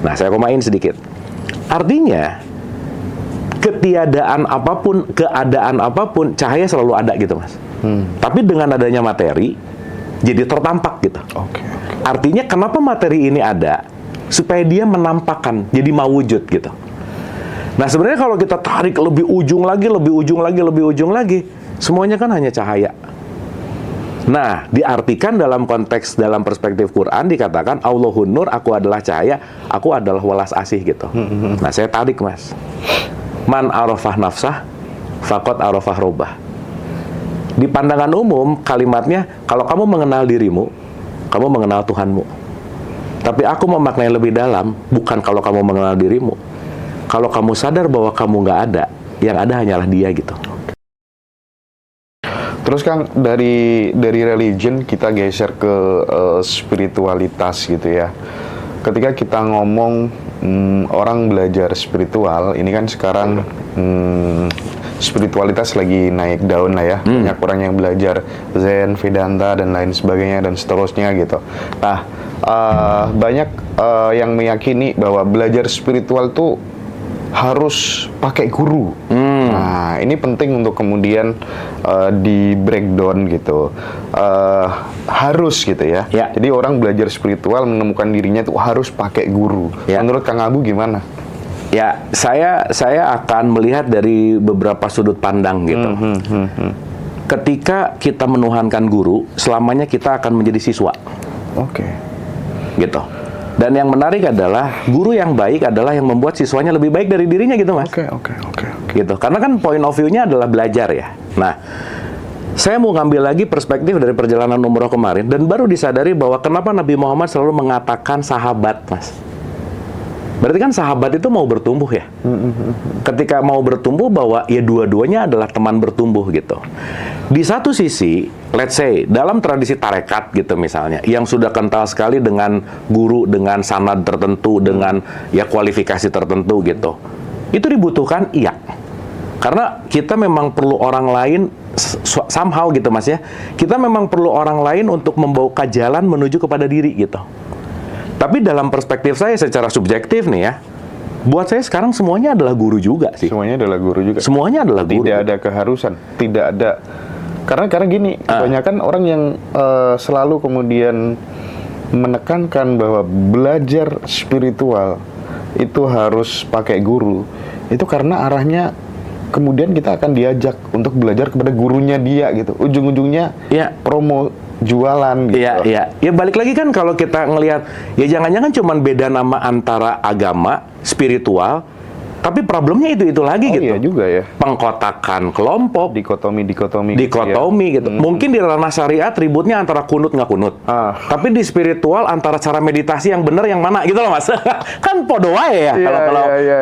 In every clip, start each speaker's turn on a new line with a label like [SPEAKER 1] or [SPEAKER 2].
[SPEAKER 1] Nah, saya komain sedikit. Artinya, ketiadaan apapun, keadaan apapun, cahaya selalu ada gitu, Mas. Tapi dengan adanya materi, jadi tertampak gitu. Artinya kenapa materi ini ada? Supaya dia menampakkan, jadi mawujud gitu. Nah, sebenarnya kalau kita tarik lebih ujung lagi, semuanya kan hanya cahaya. Nah, diartikan dalam konteks, dalam perspektif Quran dikatakan Allahun Nur, aku adalah cahaya, aku adalah welas asih gitu. Nah, saya tarik, Mas. Man arafah nafsah, faqad arafah robah. Di pandangan umum, kalimatnya, kalau kamu mengenal dirimu, kamu mengenal Tuhanmu. Tapi aku memaknai lebih dalam, bukan kalau kamu mengenal dirimu. Kalau kamu sadar bahwa kamu nggak ada, yang ada hanyalah dia gitu.
[SPEAKER 2] Terus Kang, dari religion kita geser ke spiritualitas gitu ya. Ketika kita ngomong orang belajar spiritual, ini kan sekarang spiritualitas lagi naik daun lah ya. Banyak orang yang belajar Zen, Vedanta dan lain sebagainya dan seterusnya gitu. Nah, banyak yang meyakini bahwa belajar spiritual tuh harus pakai guru. Nah, ini penting untuk kemudian di breakdown gitu. Harus gitu ya. Jadi orang belajar spiritual menemukan dirinya tuh harus pakai guru. Menurut Kang Abu gimana?
[SPEAKER 1] Ya, saya akan melihat dari beberapa sudut pandang gitu. Ketika kita menuhankan guru, selamanya kita akan menjadi siswa. Gitu. Dan yang menarik adalah guru yang baik adalah yang membuat siswanya lebih baik dari dirinya gitu, Mas. Gitu. Karena kan point of view-nya adalah belajar ya. Nah, saya mau ngambil lagi perspektif dari perjalanan umroh kemarin dan baru disadari bahwa kenapa Nabi Muhammad selalu mengatakan sahabat, Mas. Berarti kan sahabat itu mau bertumbuh ya. Ketika mau bertumbuh bahwa ya dua-duanya adalah teman bertumbuh gitu. Di satu sisi, let's say dalam tradisi tarekat gitu misalnya, yang sudah kental sekali dengan guru, dengan sanad tertentu, dengan ya kualifikasi tertentu gitu. Itu dibutuhkan, iya. Karena kita memang perlu orang lain somehow gitu, Mas ya. Kita memang perlu orang lain untuk membawa jalan menuju kepada diri gitu. Tapi dalam perspektif saya secara subjektif nih ya, buat saya sekarang semuanya adalah guru juga sih.
[SPEAKER 2] Semuanya adalah guru juga.
[SPEAKER 1] Semuanya adalah guru.
[SPEAKER 2] Tidak ada keharusan, tidak ada. Karena gini, kebanyakan orang yang selalu kemudian menekankan bahwa belajar spiritual itu harus pakai guru. Itu karena arahnya kemudian kita akan diajak untuk belajar kepada gurunya dia gitu. Ujung-ujungnya promo jualan gitu.
[SPEAKER 1] Iya. Ya balik lagi kan kalau kita ngelihat ya jangan-jangan cuman beda nama antara agama, spiritual, tapi problemnya itu lagi gitu.
[SPEAKER 2] Iya juga ya.
[SPEAKER 1] Pengkotakan kelompok,
[SPEAKER 2] dikotomi
[SPEAKER 1] gitu. Mungkin di ranah syariat ributnya antara kunut nggak kunut. Tapi di spiritual antara cara meditasi yang benar yang mana gitu loh, Mas. Kan podo wae ya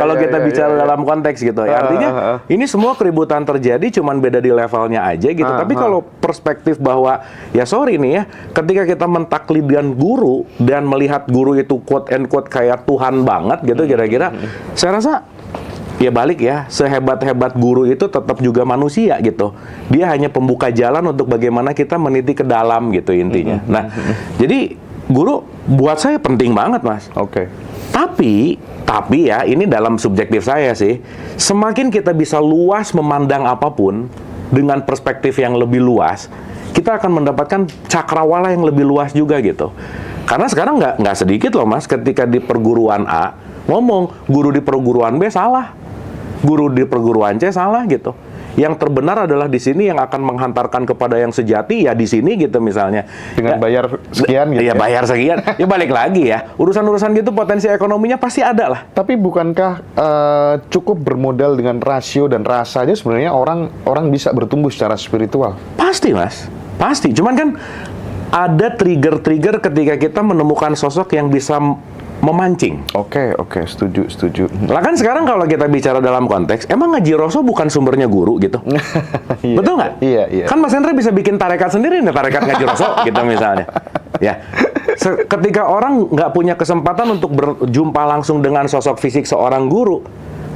[SPEAKER 1] kalau kita bicara dalam konteks gitu. Ya, artinya ini semua keributan terjadi cuman beda di levelnya aja gitu. Tapi kalau perspektif bahwa ya sorry nih ya, ketika kita mentaklidkan guru dan melihat guru itu quote and quote kayak Tuhan banget gitu kira-kira, saya rasa ya balik ya, sehebat-hebat guru itu tetap juga manusia gitu. Dia hanya pembuka jalan untuk bagaimana kita meniti ke dalam gitu intinya. Nah, jadi guru buat saya penting banget, Mas. Tapi ya ini dalam subjektif saya sih, semakin kita bisa luas memandang apapun dengan perspektif yang lebih luas, kita akan mendapatkan cakrawala yang lebih luas juga gitu. Karena sekarang nggak sedikit loh, Mas, ketika di perguruan A ngomong guru di perguruan B salah. Guru di perguruan C salah gitu. Yang terbenar adalah di sini yang akan menghantarkan kepada yang sejati ya di sini gitu misalnya.
[SPEAKER 2] Dengan bayar sekian gitu.
[SPEAKER 1] Ya bayar sekian. Ya balik lagi ya. Urusan-urusan gitu potensi ekonominya pasti ada lah.
[SPEAKER 2] Tapi bukankah cukup bermodal dengan rasio dan rasa aja sebenarnya orang bisa bertumbuh secara spiritual?
[SPEAKER 1] Pasti, Mas. Pasti. Cuman kan ada trigger-trigger ketika kita menemukan sosok yang bisa memancing.
[SPEAKER 2] Oke, setuju.
[SPEAKER 1] Lah kan sekarang kalau kita bicara dalam konteks, emang Ngaji Roso bukan sumbernya guru gitu? Betul nggak?
[SPEAKER 2] Iya.
[SPEAKER 1] Kan Mas Hendra bisa bikin tarekat sendiri nih, tarekat Ngaji Roso gitu misalnya. Ya, ketika orang nggak punya kesempatan untuk berjumpa langsung dengan sosok fisik seorang guru,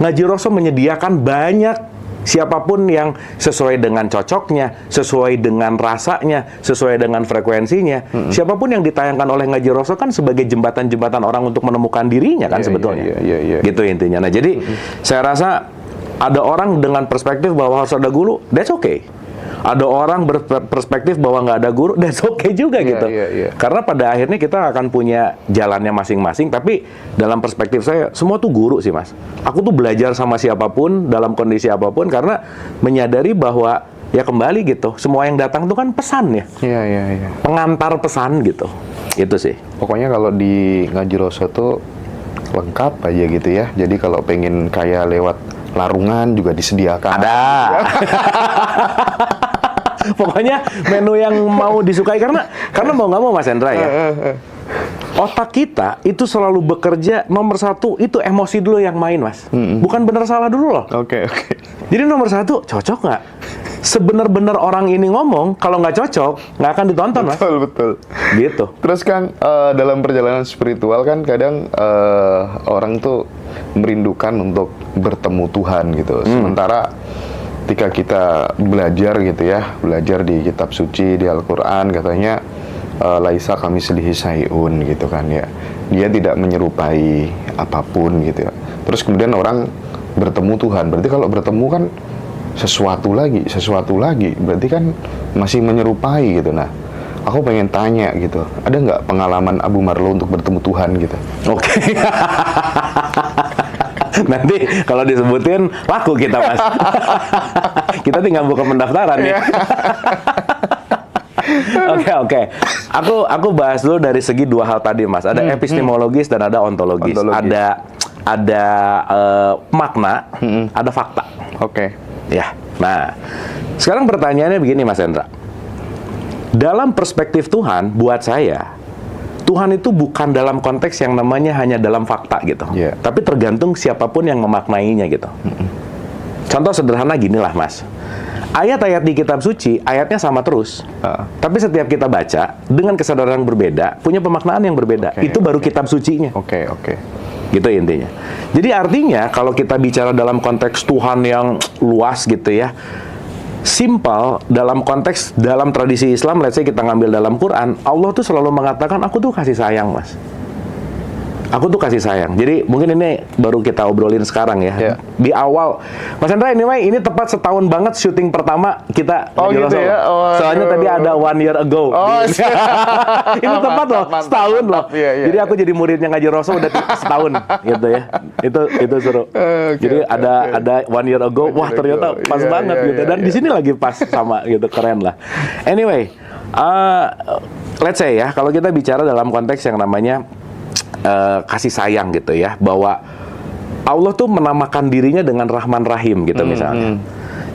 [SPEAKER 1] Ngaji Roso menyediakan banyak Siapapun yang sesuai dengan cocoknya, sesuai dengan rasanya, sesuai dengan frekuensinya. Siapapun yang ditayangkan oleh Ngaji Rasul kan sebagai jembatan-jembatan orang untuk menemukan dirinya kan sebetulnya. Gitu intinya. Nah, jadi saya rasa ada orang dengan perspektif bahwa harus ada guru, that's okay. Ada orang berperspektif bahwa nggak ada guru, that's okay juga gitu. Karena pada akhirnya kita akan punya jalannya masing-masing, tapi dalam perspektif saya, semua tuh guru sih, Mas. Aku tuh belajar sama siapapun, dalam kondisi apapun, karena menyadari bahwa, ya kembali gitu, semua yang datang tuh kan pesan ya. Pengantar pesan gitu. Itu sih.
[SPEAKER 2] Pokoknya kalau di Ngaji Rasul tuh lengkap aja gitu ya. Jadi kalau pengen kayak lewat larungan juga disediakan.
[SPEAKER 1] Ada. Pokoknya menu yang mau disukai karena mau nggak mau Mas Hendra ya. Otak kita itu selalu bekerja nomor satu itu emosi dulu yang main, Mas. Bukan benar salah dulu loh.
[SPEAKER 2] Oke.
[SPEAKER 1] Jadi nomor satu cocok nggak? Sebenar-benar orang ini ngomong, kalau nggak cocok nggak akan ditonton, Mas.
[SPEAKER 2] Betul.
[SPEAKER 1] Gitu.
[SPEAKER 2] Terus Kang, dalam perjalanan spiritual kan kadang orang tuh merindukan untuk bertemu Tuhan gitu. Sementara ketika kita belajar gitu ya, belajar di kitab suci, di Al-Quran katanya laisa kamitslihi syai'un gitu kan ya. Dia tidak menyerupai apapun gitu ya. Terus kemudian orang bertemu Tuhan. Berarti kalau bertemu kan sesuatu lagi. Berarti kan masih menyerupai gitu. Nah, aku pengen tanya gitu, ada nggak pengalaman Abu Marlo untuk bertemu Tuhan gitu?
[SPEAKER 1] Oke. Nanti kalau disebutin laku kita, Mas. Kita tinggal buka pendaftaran nih. Oke. Aku bahas dulu dari segi dua hal tadi, Mas. Ada epistemologis dan ada ontologis. Ada makna, ada fakta.
[SPEAKER 2] Oke.
[SPEAKER 1] Ya. Nah, sekarang pertanyaannya begini, Mas Hendra. Dalam perspektif Tuhan, buat saya, Tuhan itu bukan dalam konteks yang namanya hanya dalam fakta gitu. Tapi tergantung siapapun yang memaknainya gitu. Contoh sederhana ginilah, Mas. Ayat-ayat di kitab suci, ayatnya sama terus. Tapi setiap kita baca, dengan kesadaran yang berbeda, punya pemaknaan yang berbeda. Itu baru kitab sucinya.
[SPEAKER 2] Oke.
[SPEAKER 1] Gitu intinya. Jadi artinya, kalau kita bicara dalam konteks Tuhan yang luas gitu ya, simple dalam konteks dalam tradisi Islam, let's say kita ngambil dalam Quran, Allah tuh selalu mengatakan aku tuh kasih sayang, Mas. Aku tuh kasih sayang. Jadi mungkin ini baru kita obrolin sekarang ya. Di awal, Mas Hendra, ini tepat setahun banget syuting pertama kita.
[SPEAKER 2] Gitu ya.
[SPEAKER 1] Soalnya tadi ada 1 year ago. Ini tepat loh, setahun loh. Jadi aku jadi muridnya Ngaji Rasul udah setahun gitu ya. Itu seru. Jadi ada 1 year ago. Wah, ternyata pas banget gitu. Dan di sini lagi pas sama gitu, keren lah. Anyway, let's say ya, kalau kita bicara dalam konteks yang namanya kasih sayang gitu ya, bahwa Allah tuh menamakan dirinya dengan Rahman Rahim gitu misalnya.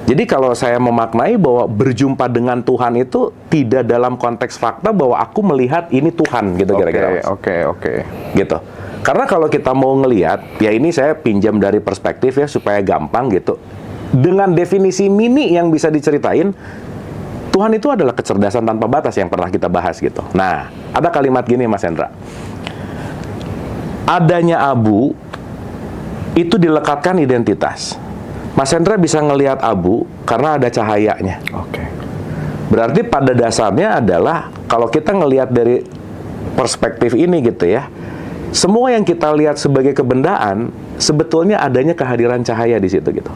[SPEAKER 1] Jadi kalau saya memaknai bahwa berjumpa dengan Tuhan itu tidak dalam konteks fakta bahwa aku melihat ini Tuhan gitu kira-kira.
[SPEAKER 2] Oke.
[SPEAKER 1] Gitu. Karena kalau kita mau ngelihat, ya ini saya pinjam dari perspektif ya supaya gampang gitu. Dengan definisi mini yang bisa diceritain, Tuhan itu adalah kecerdasan tanpa batas yang pernah kita bahas gitu. Nah, ada kalimat gini, Mas Hendra. Adanya abu itu dilekatkan identitas. Mas Hendra bisa ngelihat abu karena ada cahayanya.
[SPEAKER 2] Oke.
[SPEAKER 1] Berarti pada dasarnya adalah kalau kita ngelihat dari perspektif ini gitu ya, semua yang kita lihat sebagai kebendaan sebetulnya adanya kehadiran cahaya di situ gitu.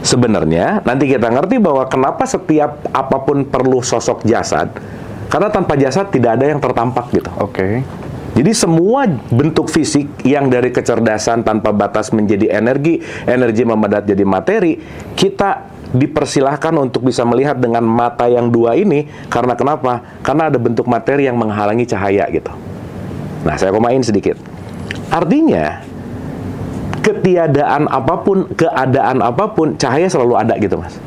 [SPEAKER 1] Sebenarnya nanti kita ngerti bahwa kenapa setiap apapun perlu sosok jasad, karena tanpa jasad tidak ada yang tertampak gitu.
[SPEAKER 2] Oke.
[SPEAKER 1] Jadi semua bentuk fisik yang dari kecerdasan tanpa batas menjadi energi memadat jadi materi, kita dipersilahkan untuk bisa melihat dengan mata yang dua ini. Karena kenapa? Karena ada bentuk materi yang menghalangi cahaya gitu. Nah, saya komain sedikit. Artinya, ketiadaan apapun, keadaan apapun, cahaya selalu ada gitu, Mas.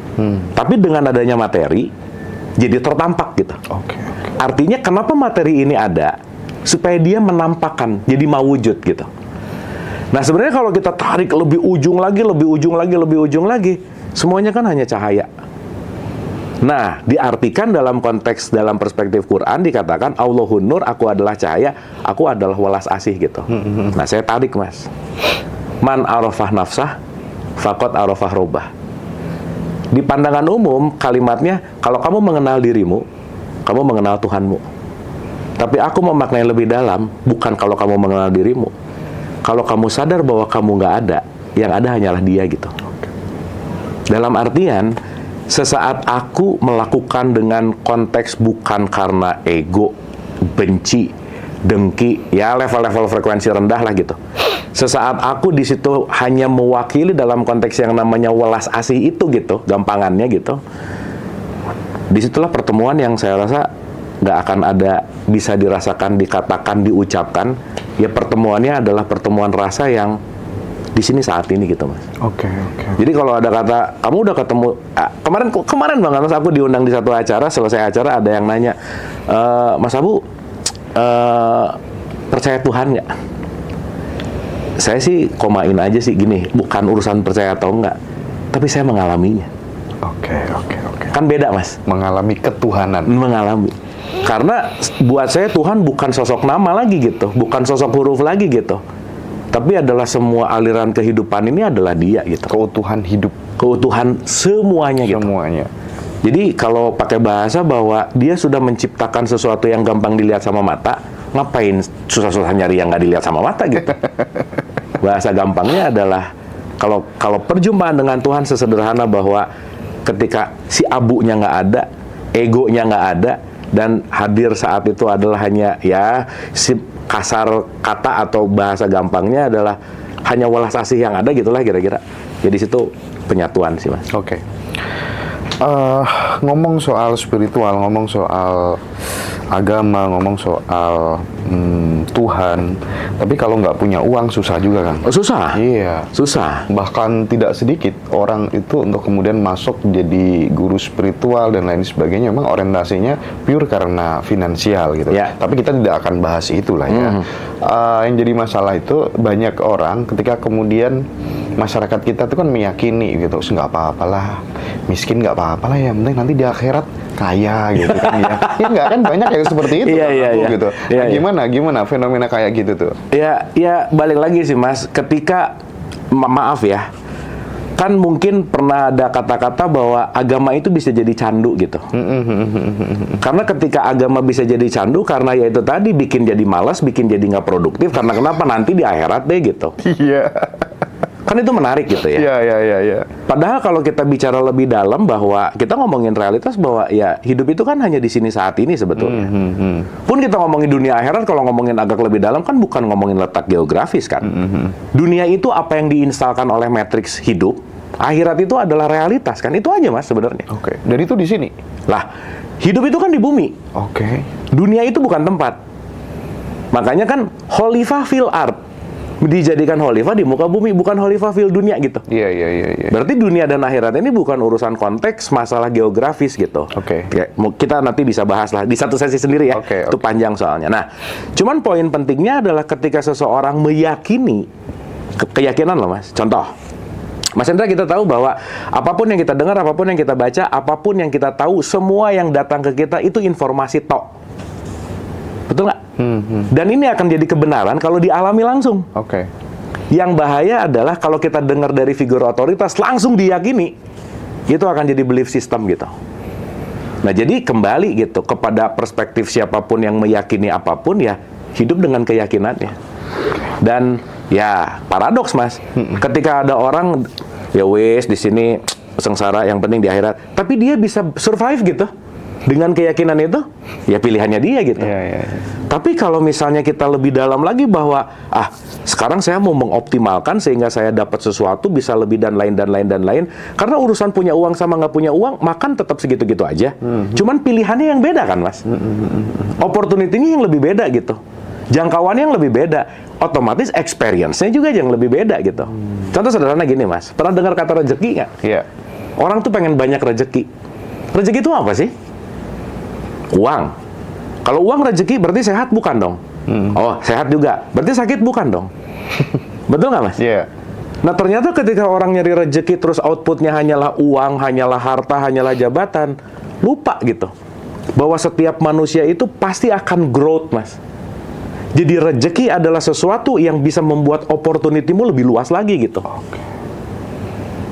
[SPEAKER 1] Tapi dengan adanya materi, jadi tertampak gitu.
[SPEAKER 2] Oke.
[SPEAKER 1] Artinya kenapa materi ini ada? Supaya dia menampakkan, jadi mawujud gitu. Nah, sebenarnya kalau kita tarik lebih ujung lagi, semuanya kan hanya cahaya. Nah, diartikan dalam konteks, dalam perspektif Quran dikatakan Allahun Nur, aku adalah cahaya, aku adalah welas asih gitu. Nah, saya tarik, Mas. Man arafah nafsah, faqad arafah robah. Di pandangan umum, kalimatnya, kalau kamu mengenal dirimu, kamu mengenal Tuhanmu. Tapi aku memaknai lebih dalam, bukan kalau kamu mengenal dirimu. Kalau kamu sadar bahwa kamu nggak ada, yang ada hanyalah Dia gitu. Dalam artian, sesaat aku melakukan dengan konteks bukan karena ego, benci, dengki, ya level-level frekuensi rendah lah gitu. Sesaat aku di situ hanya mewakili dalam konteks yang namanya welas asih itu gitu, gampangannya gitu. Disitulah pertemuan yang saya rasa nggak akan ada bisa dirasakan, dikatakan, diucapkan. Ya pertemuannya adalah pertemuan rasa yang di sini saat ini gitu, Mas.
[SPEAKER 2] Oke.
[SPEAKER 1] Jadi kalau ada kata, kamu udah ketemu, kemarin banget Mas, aku diundang di satu acara, selesai acara ada yang nanya, Mas Abu, percaya Tuhan nggak? Saya sih komain aja sih gini, bukan urusan percaya atau enggak, tapi saya mengalaminya.
[SPEAKER 2] Oke.
[SPEAKER 1] Kan beda, Mas.
[SPEAKER 2] Mengalami ketuhanan.
[SPEAKER 1] Mengalami. Karena buat saya Tuhan bukan sosok nama lagi gitu, bukan sosok huruf lagi gitu. Tapi adalah semua aliran kehidupan ini adalah Dia gitu.
[SPEAKER 2] Keutuhan hidup.
[SPEAKER 1] Keutuhan semuanya gitu.
[SPEAKER 2] Semuanya.
[SPEAKER 1] Jadi kalau pakai bahasa bahwa Dia sudah menciptakan sesuatu yang gampang dilihat sama mata, ngapain susah-susah nyari yang nggak dilihat sama mata gitu. Bahasa gampangnya adalah kalau perjumpaan dengan Tuhan sesederhana bahwa ketika si abunya nggak ada, egonya nggak ada, dan hadir saat itu adalah hanya ya si kasar kata atau bahasa gampangnya adalah hanya welas asih yang ada gitulah kira-kira. Jadi situ penyatuan sih, Mas.
[SPEAKER 2] Oke. Ngomong soal spiritual, ngomong soal agama, ngomong soal Tuhan, tapi kalau nggak punya uang susah juga kan?
[SPEAKER 1] Oh, susah.
[SPEAKER 2] Iya.
[SPEAKER 1] Susah.
[SPEAKER 2] Bahkan tidak sedikit orang itu untuk kemudian masuk jadi guru spiritual dan lain sebagainya, memang orientasinya pure karena finansial gitu.
[SPEAKER 1] Ya.
[SPEAKER 2] Tapi kita tidak akan bahas itulah ya. Yang jadi masalah itu banyak orang ketika kemudian masyarakat kita tuh kan meyakini gitu, nggak apa-apalah, miskin nggak apa-apalah, yang penting nanti di akhirat kaya gitu kan ya. Ya nggak kan banyak yang seperti itu gitu. Gimana fenomena kayak gitu tuh?
[SPEAKER 1] Ya balik lagi sih, Mas. Ketika maaf ya, kan mungkin pernah ada kata-kata bahwa agama itu bisa jadi candu gitu. Karena ketika agama bisa jadi candu, karena ya itu tadi bikin jadi malas, bikin jadi nggak produktif. Karena kenapa nanti di akhirat deh gitu.
[SPEAKER 2] Iya.
[SPEAKER 1] Kan itu menarik gitu ya.
[SPEAKER 2] Iya.
[SPEAKER 1] Padahal kalau kita bicara lebih dalam bahwa kita ngomongin realitas bahwa ya hidup itu kan hanya di sini saat ini sebetulnya. Pun kita ngomongin dunia akhirat, kalau ngomongin agak lebih dalam kan bukan ngomongin letak geografis kan. Dunia itu apa yang diinstalkan oleh matriks hidup. Akhirat itu adalah realitas kan. Itu aja, Mas, sebenarnya.
[SPEAKER 2] Oke. Dan itu di sini.
[SPEAKER 1] Lah, hidup itu kan di bumi.
[SPEAKER 2] Oke.
[SPEAKER 1] Dunia itu bukan tempat. Makanya kan khalifah fil ard. Dijadikan khalifah di muka bumi, bukan khalifah fil dunia gitu.
[SPEAKER 2] Iya.
[SPEAKER 1] Berarti dunia dan akhirat ini bukan urusan konteks masalah geografis gitu.
[SPEAKER 2] Oke.
[SPEAKER 1] Kita nanti bisa bahas lah di satu sesi sendiri ya. Itu panjang soalnya. Nah, cuman poin pentingnya adalah ketika seseorang meyakini keyakinan loh, Mas. Contoh, Mas Hendra, kita tahu bahwa apapun yang kita dengar, apapun yang kita baca, apapun yang kita tahu, semua yang datang ke kita itu informasi tok. Betul nggak? Dan ini akan jadi kebenaran kalau dialami langsung.
[SPEAKER 2] Oke.
[SPEAKER 1] Yang bahaya adalah kalau kita dengar dari figur otoritas langsung diyakini, itu akan jadi belief system gitu. Nah, jadi kembali gitu kepada perspektif siapapun yang meyakini apapun, ya hidup dengan keyakinannya. Dan ya paradoks, Mas. Ketika ada orang ya wes di sini sengsara, yang penting di akhirat, tapi dia bisa survive gitu. Dengan keyakinan itu, ya pilihannya dia gitu.
[SPEAKER 2] Iya.
[SPEAKER 1] Tapi kalau misalnya kita lebih dalam lagi bahwa, sekarang saya mau mengoptimalkan sehingga saya dapat sesuatu bisa lebih dan lain. Karena urusan punya uang sama nggak punya uang, makan tetap segitu-gitu aja. Cuman pilihannya yang beda kan, Mas? Opportunity-nya yang lebih beda gitu. Jangkauannya yang lebih beda. Otomatis experience-nya juga yang lebih beda gitu. Contoh sederhana gini, Mas. Pernah dengar kata rezeki nggak?
[SPEAKER 2] Iya.
[SPEAKER 1] Orang tuh pengen banyak rezeki. Rezeki itu apa sih? Uang. Kalau uang rezeki berarti sehat bukan dong? Oh, sehat juga. Berarti sakit bukan dong? Betul nggak, Mas?
[SPEAKER 2] Iya.
[SPEAKER 1] Nah, ternyata ketika orang nyari rezeki terus outputnya hanyalah uang, hanyalah harta, hanyalah jabatan, lupa gitu. Bahwa setiap manusia itu pasti akan growth, Mas. Jadi rezeki adalah sesuatu yang bisa membuat opportunity-mu lebih luas lagi gitu.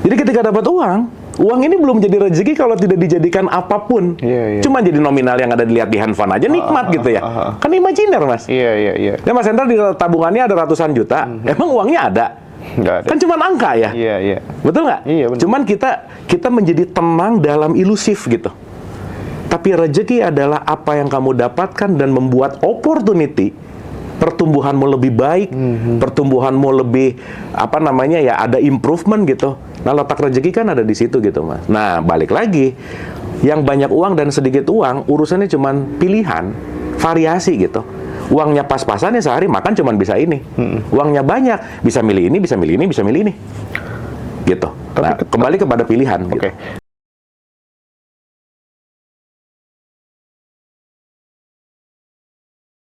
[SPEAKER 1] Jadi ketika dapat uang, Uang ini belum jadi rezeki kalau tidak dijadikan apapun. Cuma jadi nominal yang ada dilihat di handphone aja nikmat gitu ya. Kan imajiner, Mas.
[SPEAKER 2] Iya.
[SPEAKER 1] Ya Mas Hendra di tabungannya ada ratusan juta. Emang uangnya ada?
[SPEAKER 2] Nggak ada.
[SPEAKER 1] Kan cuma angka ya.
[SPEAKER 2] Iya.
[SPEAKER 1] Betul nggak?
[SPEAKER 2] Iya, benar.
[SPEAKER 1] Cuman kita menjadi tenang dalam ilusif gitu. Tapi rezeki adalah apa yang kamu dapatkan dan membuat opportunity, pertumbuhanmu lebih baik, pertumbuhanmu lebih ada improvement gitu. Nah, letak rezeki kan ada di situ gitu, Mas. Nah, balik lagi, yang banyak uang dan sedikit uang, urusannya cuman pilihan, variasi gitu. Uangnya pas-pasan ya sehari makan cuman bisa ini. Uangnya banyak, bisa milih ini, bisa milih ini, bisa milih ini. Gitu. Nah, kembali kepada pilihan.
[SPEAKER 2] Oke.
[SPEAKER 1] Gitu.